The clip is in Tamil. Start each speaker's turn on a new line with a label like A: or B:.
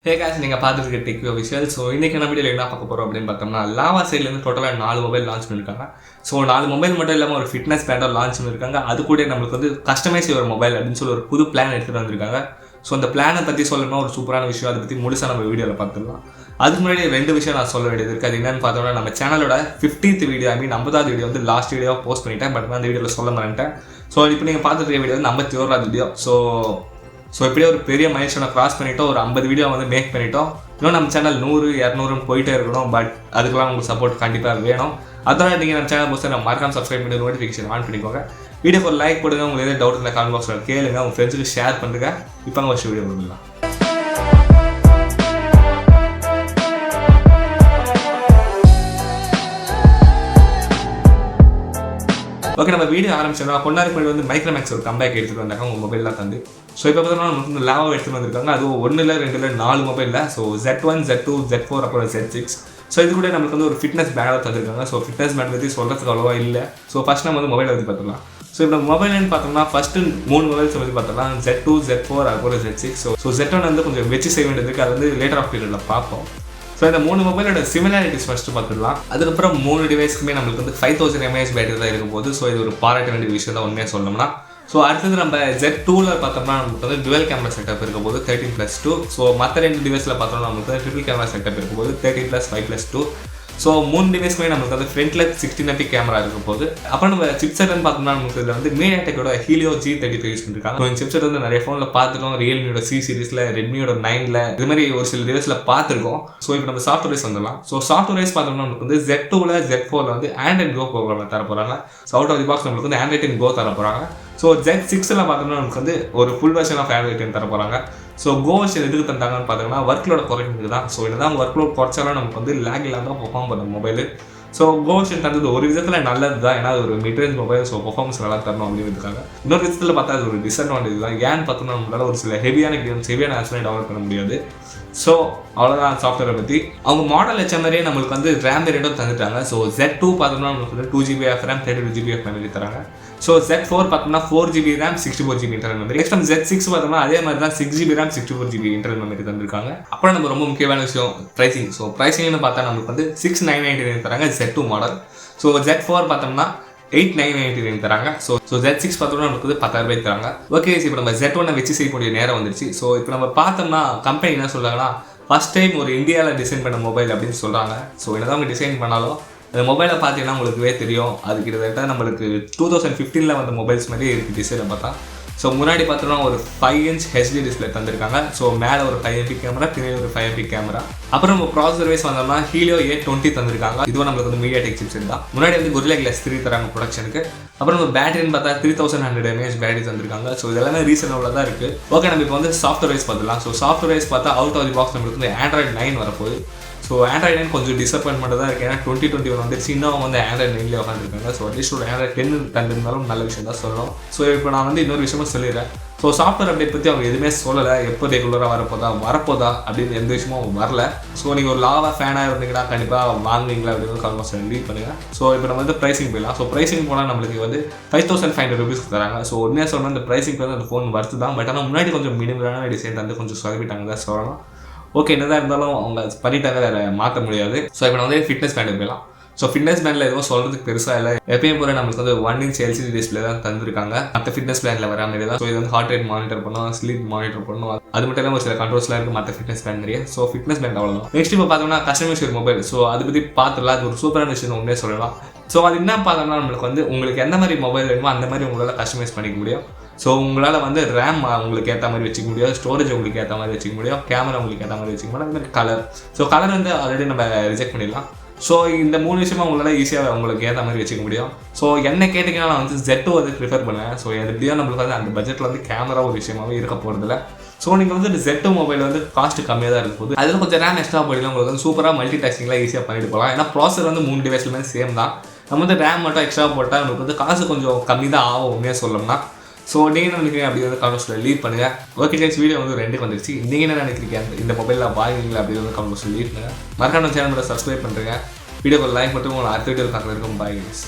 A: Hey guys, நீங்கள் பார்த்துருக்க TECHVIEW official. ஸோ இன்றைக்கி நம்ம வீடியோவில் என்ன பார்க்க போகிறோம் அப்படின்னு பார்த்தோம்னா லாவா சைட்லேருந்து டோட்டலாக 4 மொபைல் லான்ச் பண்ணியிருக்காங்க. ஸோ 4 மொபைல் மட்டும் இல்லாமல் ஒரு ஃபிட்னஸ் பேண்டாக லான்ச் பண்ணியிருக்காங்க. அது கூட நம்மளுக்கு வந்து கஸ்டமைஸ் ஒரு மொபைல் அப்படின்னு சொல்லி ஒரு புது பிளான் எடுத்துகிட்டு வந்திருக்காங்க. ஸோ அந்த பிளானை பற்றி சொல்லணும்னா ஒரு சூப்பரான விஷயம், அதை பற்றி முழுசாக நம்ம வீடியோவில் பார்த்துக்கலாம். அதுக்கு முன்னாடி 2 விஷயம் நான் சொல்ல வேண்டியது இருக்குது. அது என்னென்னு பார்த்தோம்னா நம்ம சேனலோட 50th வீடியோ, 50வது வீடியோ வந்து லாஸ்ட் வீடியோவாக போஸ்ட் பண்ணிட்டேன். பட் நான் அந்த வீடியோவில் சொல்ல மாட்டேன். ஸோ இப்போ நீங்கள் பார்த்துருக்க வீடியோ வந்து 51வது வீடியோ. ஸோ இப்படியே ஒரு பெரிய மைல்ஸ்டோனை கிராஸ் பண்ணிட்டோம், ஒரு 50 வீடியோ வந்து மேக் பண்ணிட்டோம். இன்னும் நம்ம சேனல் 100-200 போயிட்டே இருக்கணும். பட் அதுக்கெல்லாம் உங்களுக்கு சப்போர்ட் கண்டிப்பாக வேணும். அதனால் நீங்கள் நம்ம சேனல் போஸ்ட் நம்ம மறக்காம சப்ஸ்கிரைப் பண்ணி நோட்டிஃபிகேஷன் ஆன் பண்ணிக்கோங்க. வீடியோக்கு ஒரு லைக் போடுங்க. உங்களுக்கு எதாவது டவுட் இல்லை கமெண்ட் பாக்ஸில் கேளுங்க, உங்கள் ஃப்ரெண்ட்ஸுக்கு ஷேர் பண்ணுங்க. இப்போ ஒரு வீடியோ கொடுக்கலாம். ஓகே, நம்ம வீடியோ ஆரம்பிச்சோம்னா பொன்னாரி முன்னாடி வந்து மைக்ரோமேக்ஸ் ஒரு கம்பேக் எடுத்துகிட்டு வந்தாங்க உங்கள் மொபைல்லாம் தந்து. ஸோ இப்போ பார்த்தோம்னா நமக்கு வந்து லாவா எடுத்துகிட்டு வந்திருக்காங்க. அதுவும் 1 இல்லை 2 இல்லை 4 மொபைலில். ஸோ Z1, Z2, Z4 அப்புறம் Z6. ஸோ இது கூட நமக்கு வந்து ஒரு ஃபிட்னஸ் பேண்டாக தந்துருக்காங்க. ஸோ ஃபிட்னஸ் பேண்ட் பற்றி சொல்கிறதுக்கு அவ்வளோவா இல்லை. ஸோ ஃபஸ்ட் நம்ம வந்து மொபைலை பற்றி பார்த்துக்கலாம். ஸோ இப்போ மொபைல்னு பார்த்தோம்னா ஃபஸ்ட்டு 3 மொபைல்ஸ் பற்றி பார்த்தோம்னா Z2, Z4 அப்புறம் Z6. ஸோ Z1 வந்து கொஞ்சம் வச்சு செய்ய வேண்டியது இருக்குது. அது வந்து லேட்டர் ஆஃப் பீரியடில் பார்ப்போம். ஸோ இந்த 3 மொபைலோட சிமிலாரிட்டிஸ் ஃபஸ்ட்டு பார்த்துக்கலாம். அதுக்கப்புறம் 3 டிவைஸ்க்குமே நம்மளுக்கு வந்து 5000 mAh பேட்டரி தான் இருக்கும் போது. ஸோ இது ஒரு பாராட்ட வேண்டிய விஷயம் தான் உண்மையாக சொல்லணும்னா. ஸோ அடுத்தது நம்ம Z2ல பார்த்தோம்னா நமக்கு வந்து டுவெல் கேமரா செட்டப் இருக்கும் போது 13+2. ஸோ மற்ற 2 டிவைஸில் பார்த்தோம்னா நமக்கு வந்து ட்ரிபிள் கேமரா செட்டப் இருக்கும் போது 13+5+2. ஸோ 3 டிவைஸ்க்குமே நமக்கு வந்து ஃப்ரண்ட்டில் 16 MP கேமரா இருக்கும் போது. அப்புறம் நம்ம சிப்செட்னு பார்த்தோம்னா நமக்கு இதில் வந்து MediaTekோட Helio G33 யூஸ் பண்ணியிருக்காங்க. இந்த சிப்செட் வந்து நிறைய ஃபோனில் பார்த்துருக்கோம். ரியல்மியோட C சீரிஸில், ரெட்மியோட 9ல இது மாதிரி ஒரு சில டிவைஸில் பார்த்துருக்கோம். ஸோ இப்போ நம்ம சாஃப்ட்வேர்ஸ் வந்துடலாம். ஸோ சாஃப்ட்வேர்ஸ் பார்த்தோம்னா நமக்கு வந்து Z2ல Z4ல வந்து Android Go ப்ரோக்ராம் தர போகிறாங்க. So out of the box நம்மளுக்கு வந்து Android Go தர போகிறாங்க. ஸோ Z6ல பார்த்தோம்னா நமக்கு வந்து ஒரு ஃபுல் வெர்ஷன் ஆஃப் Android தர போகிறாங்க. ஸோ Go வெர்ஷன் எதுக்கு தந்தாங்கன்னு பார்த்தீங்கன்னா ஒர்க்லோட குறைக்கிறதுக்கு தான். ஸோ என்னதான் ஒர்க் லோட் குறைச்சாலும் நமக்கு வந்து லேக் இல்லாமல் பெர்ஃபார்ம் பண்ணும் மொபைல். ஸோ Go வெர்ஷன் தந்தது ஒரு விதத்தில் நல்லது தான், ஏன்னா அது ஒரு மிட்ரேஞ்ச் மொபைல். ஸோ பெர்ஃபார்மன்ஸ் நல்லா தரணும் அப்படின்றதுக்காக. இன்னொரு விதத்தில் பார்த்தா அது ஒரு டிஸ்அட்வான்டேஜ் தான். ஏன்னு பார்த்தோம்னா நம்மளால ஒரு சில ஹெவியான கேம்ஸ் ஆப்ஸ்லாம் டெவலப் பண்ண முடியாது. ஸோ அவ்வளோதான் சாஃப்ட்வேரை பற்றி. அவங்க மாடல் வச்ச மாதிரியே நம்மளுக்கு வந்து ரேம் வேரியண்ட்டும் தந்துட்டாங்க. ஸோ Z2 பார்த்தோம்னா நம்மளுக்கு வந்து 2GB of RAM, 32GB of memory தராங்க. ஸோ Z4 பார்த்தோம்னா 4GB RAM, 64GB internal memory. Next நம்ம Z6 பார்த்தோம்னா அதே மாதிரி தான் 6GB RAM, 64GB internal memory தந்திருக்காங்க. அப்புறம் நம்ம ரொம்ப முக்கியமான விஷயம் ப்ரைசிங். ஸோ ப்ரைசிங்னு பார்த்தா நம்மளுக்கு வந்து 6999 தராங்க Z2 மாடல். ஸோ Z4 பார்த்தோம்னா 8999 தராங்க. ஸோ Z6 பார்த்தோம்னா நமக்கு வந்து 10,000 தராங்க. ஓகே, இப்போ நம்ம Z1 வச்சு செய்யக்கூடிய நேரம் வந்துருச்சு. ஸோ இப்போ நம்ம பார்த்தோம்னா கம்பெனி என்ன சொல்கிறாங்கன்னா ஃபஸ்ட் டைம் ஒரு இந்தியாவில் டிசைன் பண்ண மொபைல் அப்படின்னு சொல்கிறாங்க. ஸோ என்னதான் அவங்க டிசைன் பண்ணாலும் அந்த மொபைலை பார்த்தீங்கன்னா உங்களுக்குவே தெரியும், அது கிட்டத்தட்ட நம்மளுக்கு 2015ல் வந்த மொபைல்ஸ் மாதிரியே இருக்குது டிசைனை பார்த்தா. ஸோ முன்னாடி பார்த்தோம்னா ஒரு 5" HD டிஸ்பிளே தந்திருக்காங்க. ஸோ மேலே ஒரு 5 MP கேமரா, பின்னாடி ஒரு 5 MP கேமரா. அப்புறம் நம்ம ப்ராசஸர் வைஸ் வந்தோம்னா Helio A20 தந்திருக்காங்க. இதுவும் நம்மளுக்கு வந்து MediaTek சிப்செட் தான். முன்னாடி வந்து Gorilla Glass 3 தராங்க ப்ரொடக்ஷனுக்கு. அப்புறம் நம்ம பேட்டரின்னு பார்த்தா 3100 mAh பேட்டரி தந்திருக்காங்க. ஸோ இதெல்லாமே ரீசனபிளாக தான் இருக்குது. ஓகே, நம்ம இப்போ வந்து சாஃப்ட்வேர் வைஸ் பார்த்துக்கலாம். ஸோ சாஃப்ட்வேர் வைஸ் பார்த்தா அவுட் ஆஃப் தி பாக்ஸ் நம்மளுக்கு வந்து Android 9 வரப்போகுது. ஸோ Android 9 கொஞ்சம் டிசப்பாயின்மெண்ட் தான் இருக்குது. ஏன்னா 2021 வந்துருச்சு, இன்னும் வந்து Android 9லேயே உட்காந்துருக்காங்க. ஸோ அட்லீஸ்ட் ஒரு Android 10 தந்திருந்தாலும் நல்ல விஷயம் தான் சொல்லணும். ஸோ இப்போ நான் வந்து இன்னொரு விஷயமும் சொல்லிடுறேன். ஸோ சாஃப்ட்வேர் அப்டேட் பற்றி அவங்க எதுவுமே சொல்லலை. எப்போ ரெகுலராக வரப்போதா அப்படின்னு எந்த விஷயமும் வரல. ஸோ நீங்கள் ஒரு லாவா ஃபேனாக இருந்தீங்கன்னா கண்டிப்பாக வாங்குவீங்களா அப்படின்னு கால்மோஸ்ட் லீவ் பண்ணுங்கள். ஸோ இப்போ நம்ம வந்து ப்ரைஸிங் போயிடலாம். ஸோ ப்ரைஸிங் போனால் நம்மளுக்கு வந்து 5500 rupees தராங்க. ஸோ உண்மையாக சொல்லணும் இந்த ப்ரைஸிங் வந்து அந்த ஃபோன் வருது தான். பட் ஆனால் முன்னாடி கொஞ்சம் மினிமலான டிசைன் வந்து கொஞ்சம் சொதப்பிட்டாங்க தான் சொல்லணும். ஓகே, என்னதான் இருந்தாலும் அவங்க பண்ணிட்டாங்க, அதை மாற்ற முடியாது. ஸோ இப்போ நான் வந்து ஃபிட்னஸ் பேண்டுக்கு போயிடலாம். ஸோ ஃபிட்னஸ் பேண்டில் எதுவும் சொல்கிறதுக்கு பெருசாக இல்லை. எப்பயும் போல நம்மளுக்கு வந்து 1" LCD டிஸ்பிளே தான் தந்திருக்காங்க. மற்ற ஃபிட்னஸ் பேண்டில் வர மாதிரி தான். ஸோ இது வந்து ஹார்ட் ரேட் மானிட்டர் பண்ணும், ஸ்லீப் மானிட்டர் பண்ணும். அது மட்டும் இல்லாமல் ஒரு சில கண்ட்ரோல்ஸ்லாம் இருக்குது மற்ற ஃபிட்னஸ் பேண்ட் நிறைய. ஸோ ஃபிட்னஸ் பேண்ட் அவ்வளோதான். நெக்ஸ்ட் இப்போ பார்த்தோம்னா கஸ்டமைஸ் மொபைல். ஸோ அதை பற்றி பார்த்துடலாம். அது ஒரு சூப்பரான விஷயம் உண்மையே சொல்லலாம். ஸோ அது என்ன பார்த்தோம்னா நம்மளுக்கு வந்து உங்களுக்கு எந்த மாதிரி மொபைல் வேணுமோ அந்த மாதிரி உங்களால் கஸ்டமைஸ் பண்ணிக்க முடியும். ஸோ உங்களால் வந்து ரேம் உங்களுக்கு ஏற்ற மாதிரி வச்சுக்க முடியும், ஸ்டோரேஜ் உங்களுக்கு ஏற்ற மாதிரி வச்சுக்க முடியும், கேமரா உங்களுக்கு ஏற்ற மாதிரி வச்சுக்க முடியும். அது மாதிரி கலர். ஸோ கலர் வந்து ஆல்ரெடி நம்ம ரிஜெக்ட் பண்ணிடலாம். ஸோ இந்த 3 விஷயமா உங்களால் ஈஸியாக உங்களுக்கு ஏற்ற மாதிரி வச்சுக்க முடியும். ஸோ என்ன கேட்டிங்கன்னா நான் வந்து Z2 வந்து ப்ரிஃபர் பண்ணுவேன். ஸோ எப்படியோ நம்மளுக்கு வந்து அந்த பட்ஜெட்டில் வந்து கேமரா ஒரு விஷயமாகவே இருக்க போகிறதில்ல. ஸோ நீங்கள் வந்து Z2 மொபைல் வந்து காஸ்ட் கம்மியாக தான் இருக்கும் போது அதில் கொஞ்சம் ரேம் எக்ஸ்ட்ரா போயிடலாம். உங்களுக்கு வந்து சூப்பராக மல்டி டாஸ்கிங்லாம் ஈஸியாக பண்ணிட்டு போகலாம். ஏன்னா ப்ராசஸர் வந்து 3 டிவைஸ்லுமே சேம் தான். நம்ம வந்து ரேம் மட்டும் எக்ஸ்ட்ரா போட்டால் நமக்கு வந்து காசு கொஞ்சம் கம்மி தான் ஆகும் உண்மையாக சொல்லணும்னா. ஸோ நீங்கள் என்ன நினைக்கிறீங்க அப்படி வந்து கமெண்ட்ஸில் லீவ் பண்ணுங்கள். ஓகே கைஸ், வீடியோ வந்து 2க்கு வந்துருச்சு. நீங்கள் என்ன நினைக்கிறீங்க இந்த மொபைலில் வாங்குவீங்களா அப்படி வந்து கமெண்ட்ஸில் லீவ் பண்ணுங்கள். மறக்காம சேனல் மட்டும் சப்ஸ்கிரைப் பண்ணுறேங்க. வீடியோக்கு லைக் மட்டும் உங்களை அடுத்த வீடியோவில் பார்க்குறதுக்கும் பாய் கைஸ்.